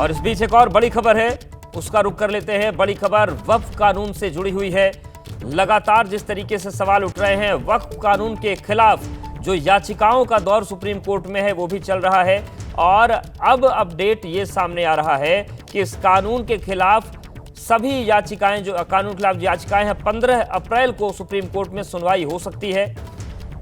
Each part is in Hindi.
और इस बीच एक और बड़ी खबर है, उसका रुख कर लेते हैं। बड़ी खबर वक्फ कानून से जुड़ी हुई है। लगातार जिस तरीके से सवाल उठ रहे हैं, वक्फ कानून के खिलाफ जो याचिकाओं का दौर सुप्रीम कोर्ट में है वो भी चल रहा है। और अब अपडेट ये सामने आ रहा है कि इस कानून के खिलाफ सभी याचिकाएं, जो कानून के खिलाफ याचिकाएं हैं, 15 अप्रैल को सुप्रीम कोर्ट में सुनवाई हो सकती है।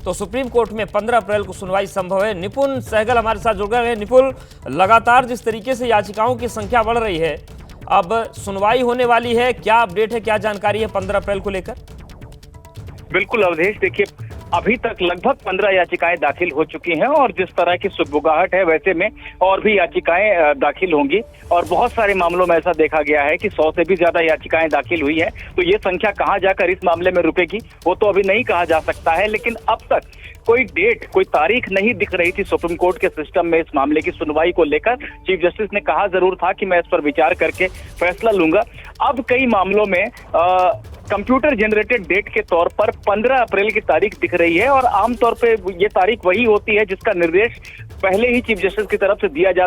तो सुप्रीम कोर्ट में 15 अप्रैल को सुनवाई संभव है। निपुण सहगल हमारे साथ जुड़ गए हैं। निपुण, लगातार जिस तरीके से याचिकाओं की संख्या बढ़ रही है, अब सुनवाई होने वाली है, क्या अपडेट है, क्या जानकारी है 15 अप्रैल को लेकर? बिल्कुल अवधेश, देखिए अभी तक लगभग 15 याचिकाएं दाखिल हो चुकी हैं और जिस तरह की सुगबुगाहट है वैसे में और भी याचिकाएं दाखिल होंगी। और बहुत सारे मामलों में ऐसा देखा गया है कि 100 से भी ज्यादा याचिकाएं दाखिल हुई हैं। तो ये संख्या कहां जाकर इस मामले में रुकेगी वो तो अभी नहीं कहा जा सकता है, लेकिन अब तक कोई डेट, कोई तारीख नहीं दिख रही थी सुप्रीम कोर्ट के सिस्टम में इस मामले की सुनवाई को लेकर। चीफ जस्टिस ने कहा जरूर था कि मैं इस पर विचार करके फैसला लूंगा। अब कई मामलों में कंप्यूटर जनरेटेड डेट के तौर पर 15 अप्रैल की तारीख दिख रही है और आमतौर पे ये तारीख वही होती है जिसका निर्देश पहले ही चीफ जस्टिस की तरफ से दिया जा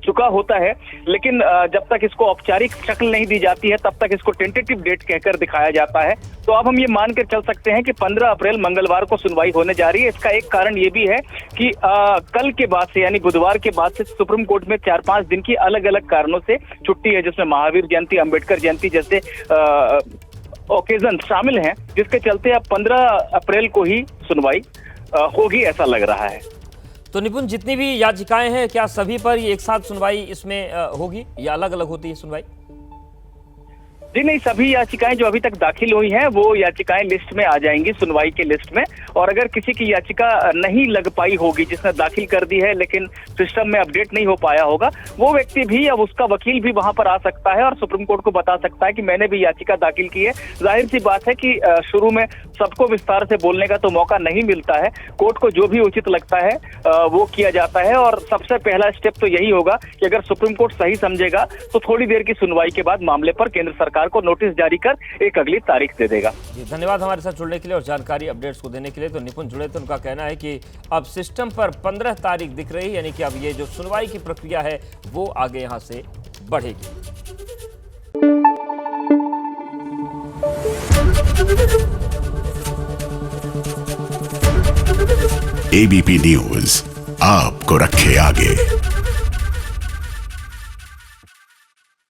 चुका होता है। लेकिन जब तक इसको औपचारिक शक्ल नहीं दी जाती है तब तक इसको टेंटेटिव डेट कहकर दिखाया जाता है। तो अब हम ये मान कर चल सकते हैं कि 15 अप्रैल मंगलवार को सुनवाई होने जा रही है। इसका एक कारण ये भी है कि कल के बाद से, यानी बुधवार के बाद से सुप्रीम कोर्ट में 4-5 दिन की अलग अलग कारणों से छुट्टी है, जिसमें महावीर जयंती, अंबेडकर जयंती जैसे ओकेजन शामिल हैं, जिसके चलते अब 15 अप्रैल को ही सुनवाई होगी, ऐसा लग रहा है। तो निपुण, जितनी भी याचिकाएं हैं, क्या सभी पर एक साथ सुनवाई इसमें होगी या अलग अलग होती है सुनवाई? जी नहीं, सभी याचिकाएं जो अभी तक दाखिल हुई हैं वो याचिकाएं लिस्ट में आ जाएंगी, सुनवाई के लिस्ट में। और अगर किसी की याचिका नहीं लग पाई होगी, जिसने दाखिल कर दी है लेकिन सिस्टम में अपडेट नहीं हो पाया होगा, वो व्यक्ति भी, अब उसका वकील भी वहां पर आ सकता है और सुप्रीम कोर्ट को बता सकता है कि मैंने भी याचिका दाखिल की है। जाहिर सी बात है कि शुरू में सबको विस्तार से बोलने का तो मौका नहीं मिलता है। कोर्ट को जो भी उचित लगता है वो किया जाता है। और सबसे पहला स्टेप तो यही होगा कि अगर सुप्रीम कोर्ट सही समझेगा तो थोड़ी देर की सुनवाई के बाद मामले पर केंद्र सरकार को नोटिस जारी कर एक अगली तारीख दे देगा। धन्यवाद हमारे साथ जुड़ने के लिए और जानकारी अपडेट्स को देने के लिए। तो निपुण जुड़े, तो उनका कहना है कि अब सिस्टम पर 15 तारीख दिख रही, यानी कि अब ये जो सुनवाई की प्रक्रिया है वो आगे यहां से बढ़ेगी। एबीपी न्यूज आपको रखे आगे।